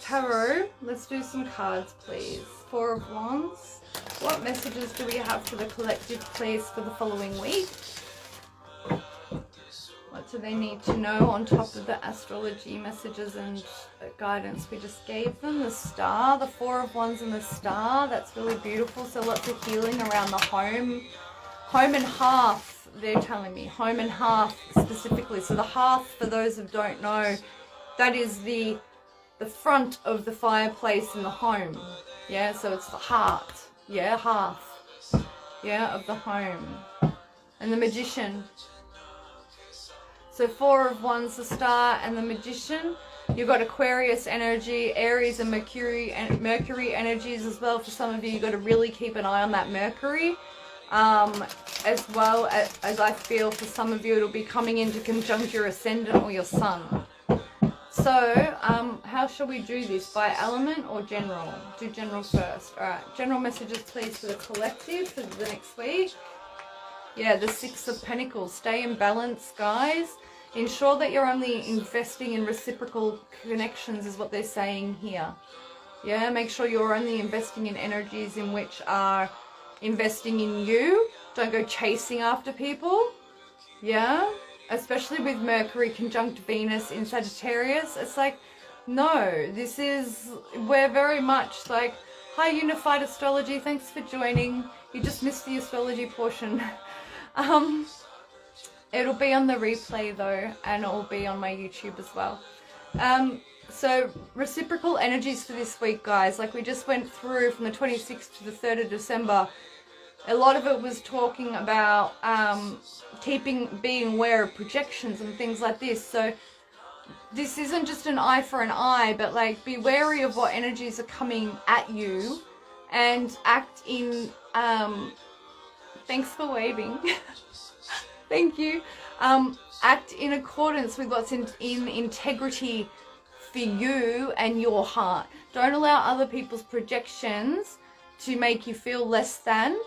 Tarot, let's do some cards, please. Four of Wands. What messages do we have for the collective, please, for the following week? What do they need to know on top of the astrology messages and guidance we just gave them? The Star, the Four of Wands and the Star. That's really beautiful. So lots of healing around the home. Home and hearth, they're telling me. Home and hearth specifically. So the hearth, for those who don't know, that is the front of the fireplace in the home. Yeah, so it's the heart. Yeah, hearth. Yeah, of the home. And the Magician. So Four of Wands, the Star, and the Magician. You've got Aquarius energy, Aries and Mercury energies as well. For some of you, you've got to really keep an eye on that Mercury. As well as I feel for some of you, it'll be coming into conjunct your Ascendant or your Sun. So, how shall we do this? By element or general? Do general first. Alright, general messages please for the collective for the next week. Yeah, the Six of Pentacles. Stay in balance, guys. Ensure that you're only investing in reciprocal connections is what they're saying here. Yeah, make sure you're only investing in energies in which are investing in you. Don't go chasing after people. Yeah, especially with Mercury conjunct Venus in Sagittarius. It's like, no, we're very much like, hi Unified Astrology, thanks for joining. You just missed the astrology portion. It'll be on the replay though, and it'll be on my YouTube as well. So reciprocal energies for this week, guys, like we just went through from the 26th to the 3rd of December. A lot of it was talking about being aware of projections and things like this. So this isn't just an eye for an eye, but like be wary of what energies are coming at you and act in thanks for waving. Thank you. Act in accordance with what's in integrity for you and your heart. Don't allow other people's projections to make you feel less than,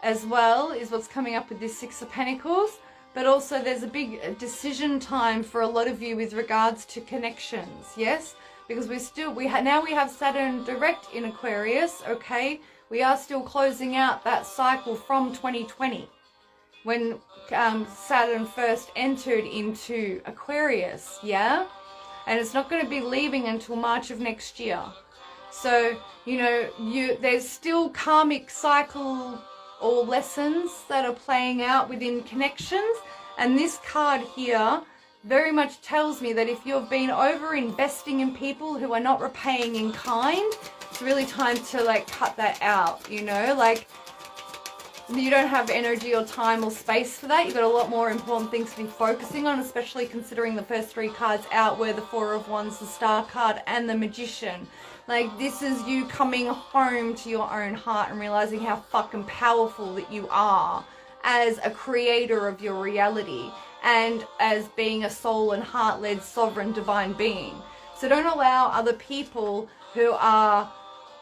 as well, is what's coming up with this Six of Pentacles. But also there's a big decision time for a lot of you with regards to connections, yes? Because now we have Saturn direct in Aquarius, okay? We are still closing out that cycle from 2020 when Saturn first entered into Aquarius, yeah? And it's not going to be leaving until March of next year. So, you know, there's still karmic cycle or lessons that are playing out within connections. And this card here very much tells me that if you've been over investing in people who are not repaying in kind, it's really time to like cut that out, you know, like you don't have energy or time or space for that. You've got a lot more important things to be focusing on, especially considering the first three cards out were the Four of Wands, the Star card, and the Magician. Like, this is you coming home to your own heart and realizing how fucking powerful that you are as a creator of your reality and as being a soul and heart-led sovereign divine being. So don't allow other people who are,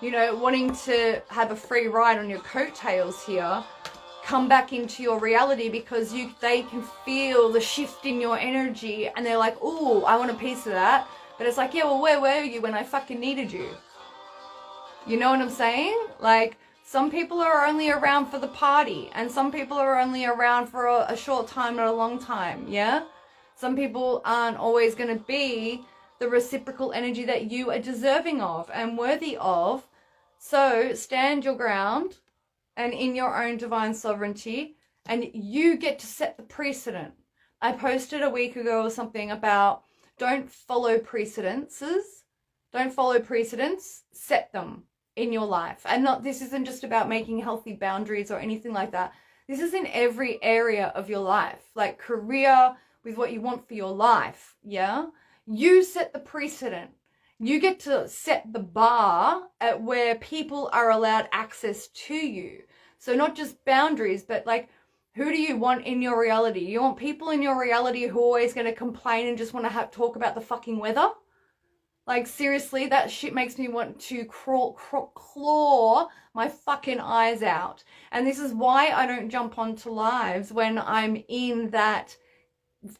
you know, wanting to have a free ride on your coattails here come back into your reality, because they can feel the shift in your energy and they're like, oh, I want a piece of that. But it's like, yeah, well, where were you when I fucking needed you? You know what I'm saying? Like, some people are only around for the party, and some people are only around for a short time or a long time, yeah? Some people aren't always going to be the reciprocal energy that you are deserving of and worthy of. So stand your ground and in your own divine sovereignty, and you get to set the precedent. I posted a week ago or something about don't follow precedences. Don't follow precedents, set them in your life. And this isn't just about making healthy boundaries or anything like that. This is in every area of your life, like career, with what you want for your life, yeah? You set the precedent. You get to set the bar at where people are allowed access to you. So not just boundaries, but like, who do you want in your reality? You want people in your reality who are always going to complain and just want to talk about the fucking weather? Like, seriously, that shit makes me want to claw my fucking eyes out. And this is why I don't jump onto lives when I'm in that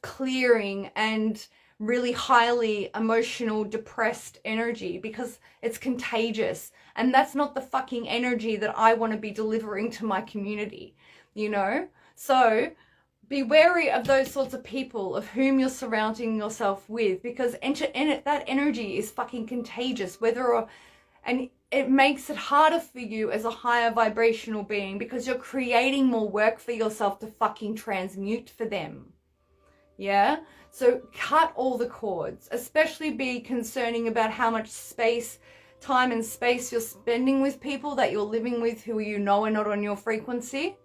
clearing and really highly emotional, depressed energy, because it's contagious. And that's not the fucking energy that I want to be delivering to my community, you know? So be wary of those sorts of people, of whom you're surrounding yourself with, because that energy is fucking contagious, and it makes it harder for you as a higher vibrational being, because you're creating more work for yourself to fucking transmute for them. Yeah? So cut all the cords, especially be concerning about how much time and space you're spending with people that you're living with who you know are not on your frequency.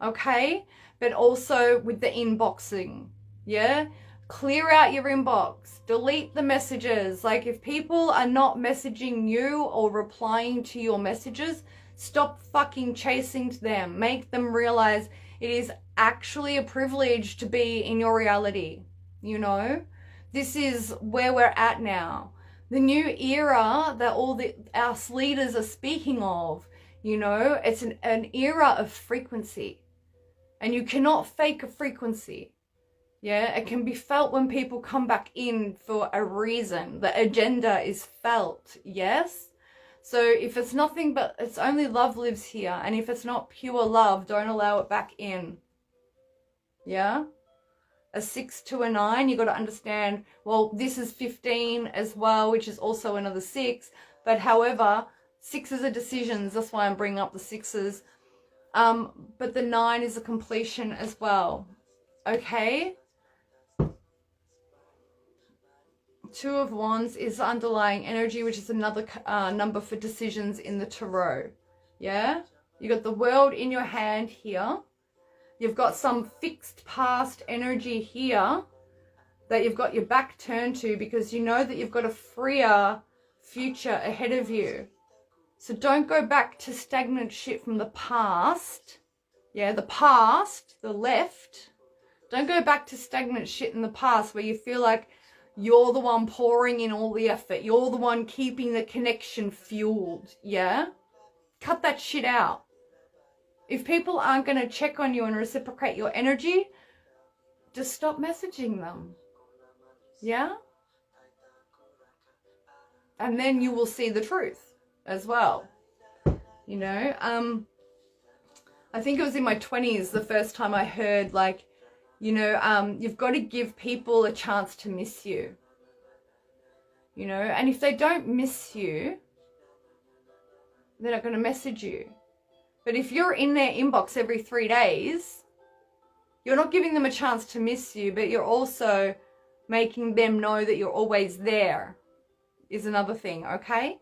Okay? But also with the inboxing. Yeah? Clear out your inbox. Delete the messages. Like, if people are not messaging you or replying to your messages, stop fucking chasing them. Make them realize it is actually a privilege to be in your reality. You know? This is where we're at now. The new era that all us leaders are speaking of, you know, it's an era of frequency. And you cannot fake a frequency. Yeah, it can be felt when people come back in for a reason. The agenda is felt, yes? So if it's nothing but, it's only love lives here. And if it's not pure love, don't allow it back in. Yeah? A 6 to a 9, you got to understand, well, this is 15 as well, which is also another 6. But however, 6s are decisions. That's why I'm bringing up the 6s. But the 9 is a completion as well. Okay? 2 of Wands is underlying energy, which is another number for decisions in the tarot. Yeah? You got the World in your hand here. You've got some fixed past energy here that you've got your back turned to, because you know that you've got a freer future ahead of you. So don't go back to stagnant shit from the past. Yeah, the past, the left. Don't go back to stagnant shit in the past where you feel like you're the one pouring in all the effort. You're the one keeping the connection fueled. Yeah? Cut that shit out. If people aren't going to check on you and reciprocate your energy, just stop messaging them. Yeah? And then you will see the truth as well. You know, I think it was in my 20s the first time I heard, like, you know, you've got to give people a chance to miss you. You know, and if they don't miss you, they're not going to message you. But if you're in their inbox every 3 days, you're not giving them a chance to miss you, but you're also making them know that you're always there, is another thing, okay?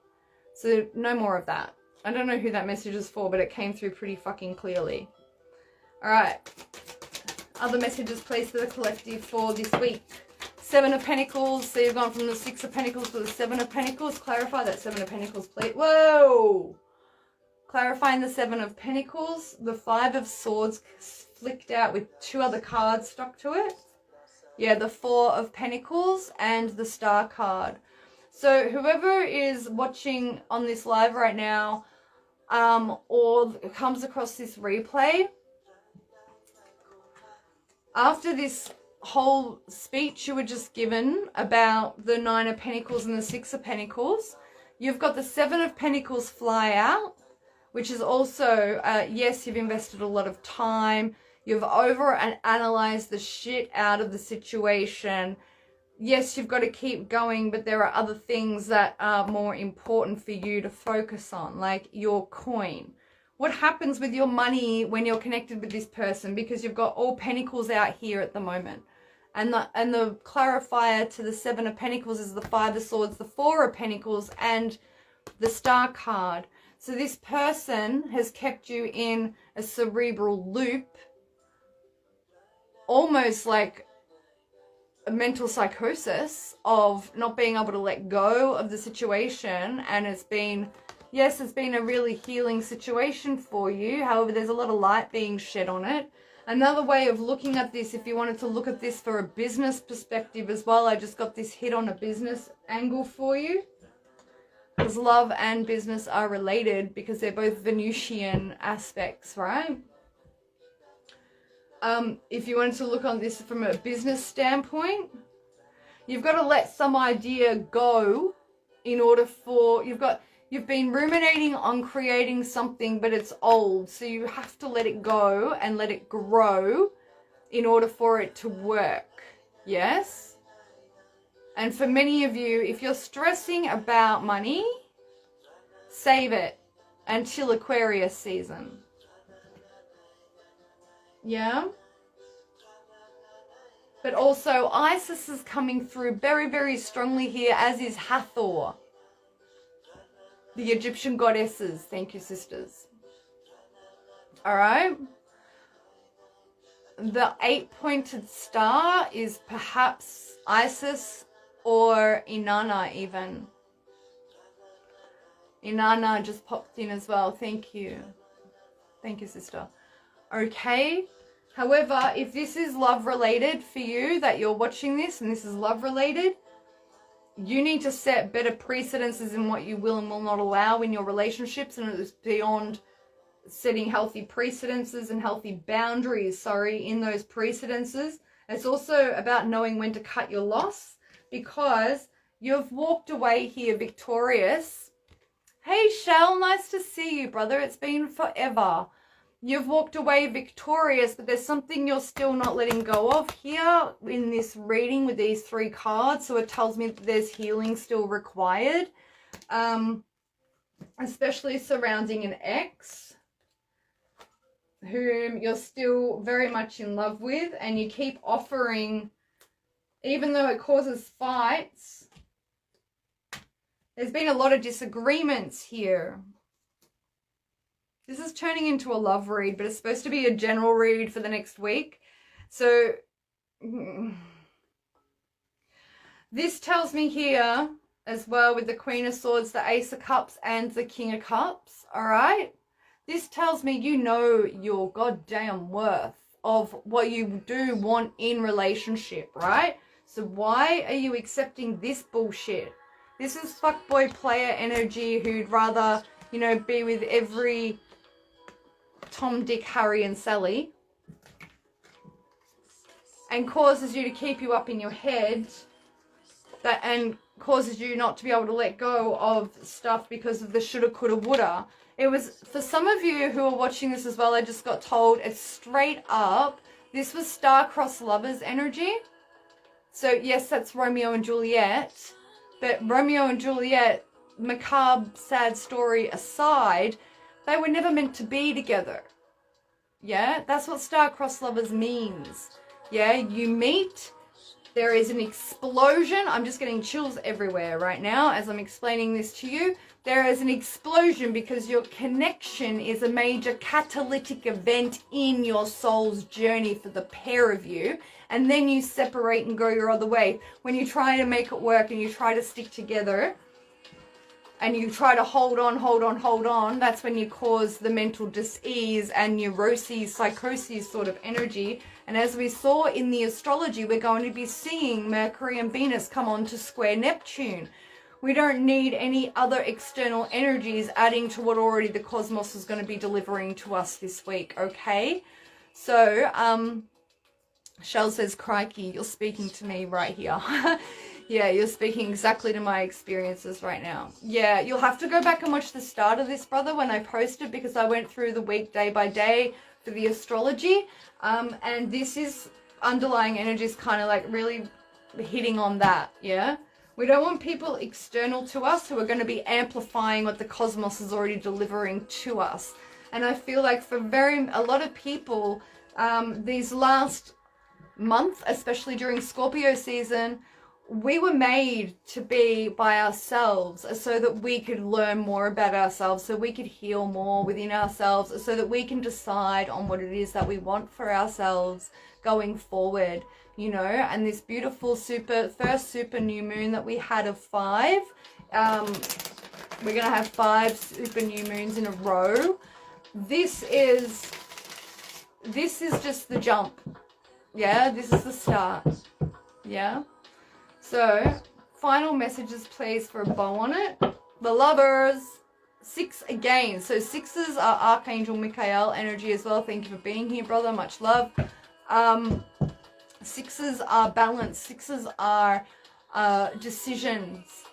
So no more of that. I don't know who that message is for, but it came through pretty fucking clearly. All right. Other messages, please, for the collective for this week. 7 of Pentacles. So you've gone from the 6 of Pentacles to the 7 of Pentacles. Clarify that 7 of Pentacles, please. Whoa! Clarifying the 7 of Pentacles. The 5 of Swords flicked out with 2 other cards stuck to it. Yeah, the 4 of Pentacles and the Star card. So whoever is watching on this live right now, or comes across this replay, after this whole speech you were just given about the 9 of Pentacles and the 6 of Pentacles, you've got the 7 of Pentacles fly out, which is also, yes, you've invested a lot of time, you've over and analyzed the shit out of the situation. Yes, you've got to keep going, but there are other things that are more important for you to focus on, like your coin. What happens with your money when you're connected with this person? Because you've got all Pentacles out here at the moment. And the clarifier to the 7 of Pentacles is the 5 of Swords, the 4 of Pentacles, and the Star card. So this person has kept you in a cerebral loop, almost like a mental psychosis of not being able to let go of the situation. And it's been, yes, it's been a really healing situation for you. However, there's a lot of light being shed on it. Another way of looking at this, if you wanted to look at this for a business perspective as well, I just got this hit on a business angle for you. Because love and business are related because they're both Venusian aspects, right? If you wanted to look on this from a business standpoint, You've got to let some idea go in order for, you've been ruminating on creating something, but it's old. So you have to let it go and let it grow in order for it to work. Yes? And for many of you, if you're stressing about money, save it until Aquarius season. Yeah? But also, Isis is coming through very, very strongly here, as is Hathor. The Egyptian goddesses. Thank you, sisters. Alright? The 8-pointed star is perhaps Isis or Inanna even. Inanna just popped in as well. Thank you. Thank you, sister. Okay. However, if this is love related for you, that you're watching this and this is love related, you need to set better precedences in what you will and will not allow in your relationships, and it's beyond setting healthy precedences and healthy boundaries, in those precedences. It's also about knowing when to cut your loss, because you've walked away here victorious. Hey, Shell, nice to see you, brother. It's been forever. You've walked away victorious, but there's something you're still not letting go of here in this reading with these 3 cards. So it tells me that there's healing still required, especially surrounding an ex whom you're still very much in love with, and you keep offering, even though it causes fights. There's been a lot of disagreements here. This is turning into a love read, but it's supposed to be a general read for the next week. So this tells me here as well, with the Queen of Swords, the Ace of Cups, and the King of Cups. All right. This tells me you know your goddamn worth of what you do want in relationship, right? So why are you accepting this bullshit? This is fuckboy player energy who'd rather, you know, be with every Tom, Dick, Harry and Sally, and causes you to keep you up in your head, and causes you not to be able to let go of stuff because of the shoulda, coulda, woulda. It was, for some of you who are watching this as well, I just got told it's straight up, this was star-crossed lovers energy. So yes, that's Romeo and Juliet, but Romeo and Juliet, macabre, sad story aside, they were never meant to be together. Yeah, that's what star-crossed lovers means. Yeah, you meet, there is an explosion. I'm just getting chills everywhere right now as I'm explaining this to you. There is an explosion because your connection is a major catalytic event in your soul's journey for the pair of you. And then you separate and go your other way. When you try to make it work and you try to stick together, and you try to hold on, that's when you cause the mental dis-ease and neuroses, psychoses sort of energy. And as we saw in the astrology, we're going to be seeing Mercury and Venus come on to square Neptune. We don't need any other external energies adding to what already the cosmos is going to be delivering to us this week, okay? So, Shell says, crikey, you're speaking to me right here. Yeah, you're speaking exactly to my experiences right now. Yeah, you'll have to go back and watch the start of this, brother, when I posted, because I went through the week day by day for the astrology. And this is underlying energies kind of like really hitting on that, yeah? We don't want people external to us who are going to be amplifying what the cosmos is already delivering to us. And I feel like for a lot of people, these last month, especially during Scorpio season, we were made to be by ourselves so that we could learn more about ourselves, so we could heal more within ourselves, so that we can decide on what it is that we want for ourselves going forward, you know. And this beautiful first super new moon that we had of 5, we're gonna have 5 super new moons in a row. This is just the jump. Yeah, this is the start. Yeah. So, final messages, please, for a bow on it. The lovers, 6 again. So 6s are Archangel Michael energy as well. Thank you for being here, brother. Much love. 6s are balance. 6s are decisions.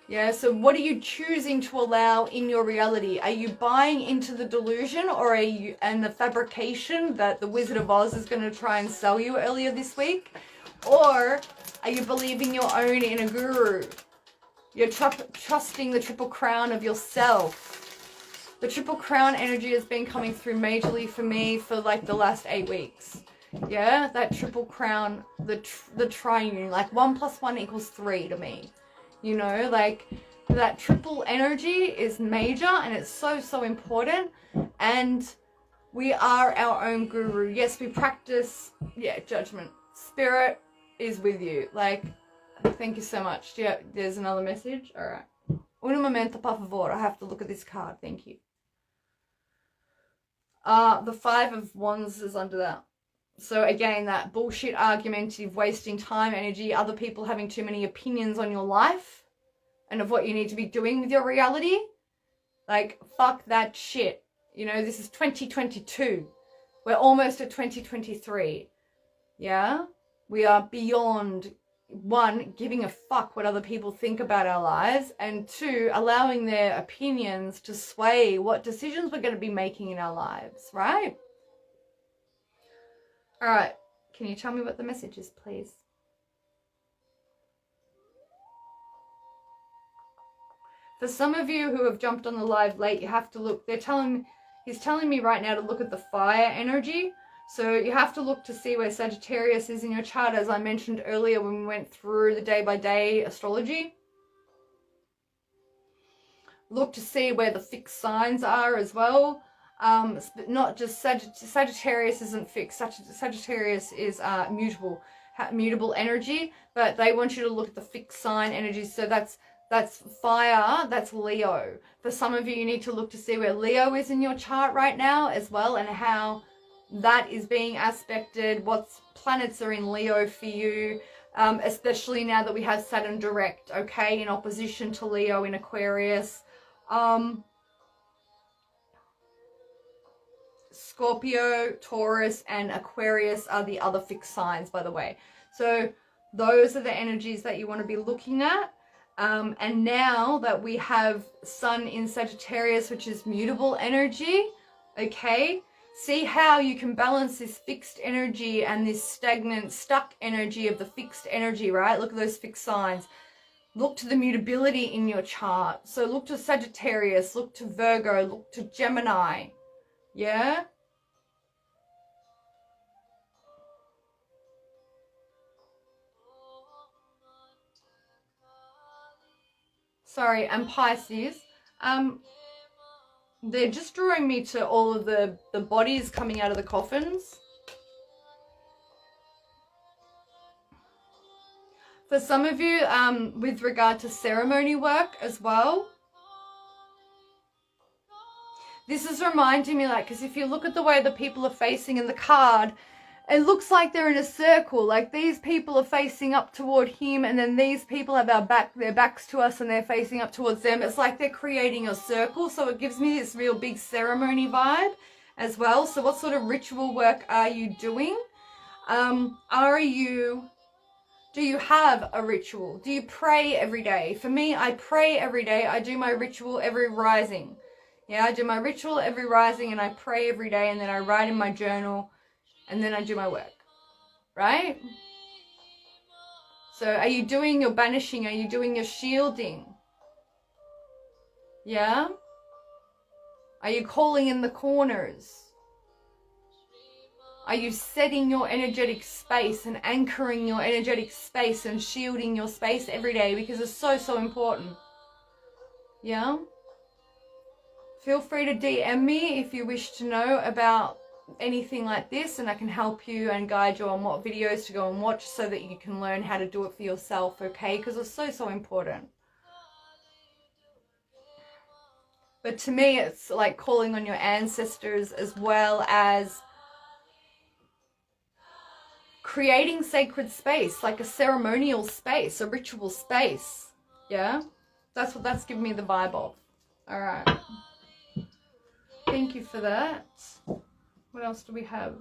Yeah, so what are you choosing to allow in your reality? Are you buying into the delusion, or are you, and the fabrication that the Wizard of Oz is going to try and sell you earlier this week? Or are you believing your own inner guru? You're trusting the triple crown of yourself. The triple crown energy has been coming through majorly for me for like the last 8 weeks. Yeah, that triple crown, the triune, like 1 + 1 = 3 to me. You know, like that triple energy is major, and it's so important. And we are our own guru. Yes, we practice, judgment. Spirit is with you. Like, thank you so much. Yeah, there's another message. All right. Un momento, por favor. I have to look at this card. Thank you. The 5 of Wands is under that. So again, that bullshit argumentative, wasting time, energy, other people having too many opinions on your life and of what you need to be doing with your reality. Like, fuck that shit. You know, this is 2022. We're almost at 2023. Yeah? We are beyond, 1, giving a fuck what other people think about our lives, and 2, allowing their opinions to sway what decisions we're going to be making in our lives, right? All right, can you tell me what the message is, please? For some of you who have jumped on the live late, you have to look. He's telling me right now to look at the fire energy. So you have to look to see where Sagittarius is in your chart, as I mentioned earlier when we went through the day-by-day astrology. Look to see where the fixed signs are as well. Not just Sagittarius isn't fixed. Sagittarius is mutable energy, but they want you to look at the fixed sign energy. So that's fire, that's Leo. For some of you, you need to look to see where Leo is in your chart right now as well, and how that is being aspected, what planets are in Leo for you, especially now that we have Saturn direct, okay, in opposition to Leo in Aquarius. Scorpio, Taurus, and Aquarius are the other fixed signs, by the way. So those are the energies that you want to be looking at. And now that we have Sun in Sagittarius, which is mutable energy, okay, see how you can balance this fixed energy and this stagnant, stuck energy of the fixed energy, right? Look at those fixed signs. Look to the mutability in your chart. So look to Sagittarius, look to Virgo, look to Gemini. Yeah? Sorry, and Pisces. They're just drawing me to all of the bodies coming out of the coffins. For some of you, with regard to ceremony work as well. This is reminding me, like, because if you look at the way the people are facing in the card, it looks like they're in a circle. Like, these people are facing up toward him, and then these people have their backs to us, and they're facing up towards them. It's like they're creating a circle, so it gives me this real big ceremony vibe as well. So what sort of ritual work are you doing? Do you have a ritual? Do you pray every day? For me, I pray every day. I do my ritual every rising. Yeah, I do my ritual every rising, and I pray every day, and then I write in my journal, and then I do my work, right? So are you doing your banishing? Are you doing your shielding? Yeah? Are you calling in the corners? Are you setting your energetic space and anchoring your energetic space and shielding your space every day? Because it's so important. Yeah? Feel free to DM me if you wish to know about anything like this, and I can help you and guide you on what videos to go and watch so that you can learn how to do it for yourself, okay? Because it's so important. But to me, it's like calling on your ancestors, as well as creating sacred space, like a ceremonial space, a ritual space. Yeah? That's what that's giving me the vibe of. All right. Thank you for that. What else do we have?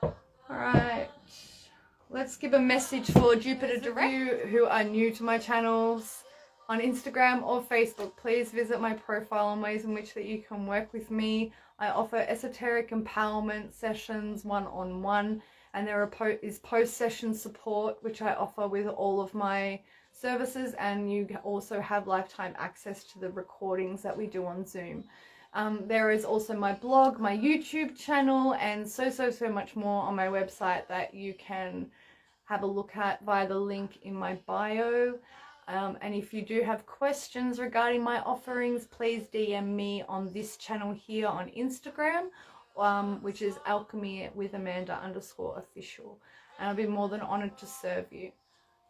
All right. Let's give a message for Jupiter Direct. You who are new to my channels on Instagram or Facebook, please visit my profile on ways in which that you can work with me. I offer esoteric empowerment sessions one-on-one, and there is post-session support, which I offer with all of my services, and you also have lifetime access to the recordings that we do on Zoom. There is also my blog, my YouTube channel, and so much more on my website that you can have a look at via the link in my bio. And if you do have questions regarding my offerings, please DM me on this channel here on Instagram, which is Alchemy with Amanda_official. And I'll be more than honored to serve you.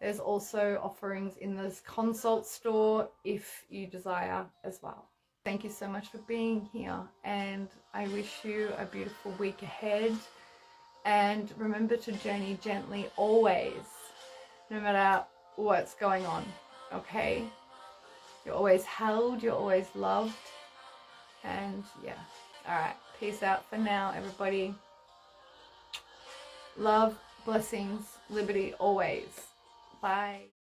There's also offerings in this consult store if you desire as well. Thank you so much for being here, and I wish you a beautiful week ahead. And remember to journey gently always, no matter what's going on, okay? You're always held, you're always loved, and yeah. Alright, peace out for now, everybody. Love, blessings, liberty always. Bye.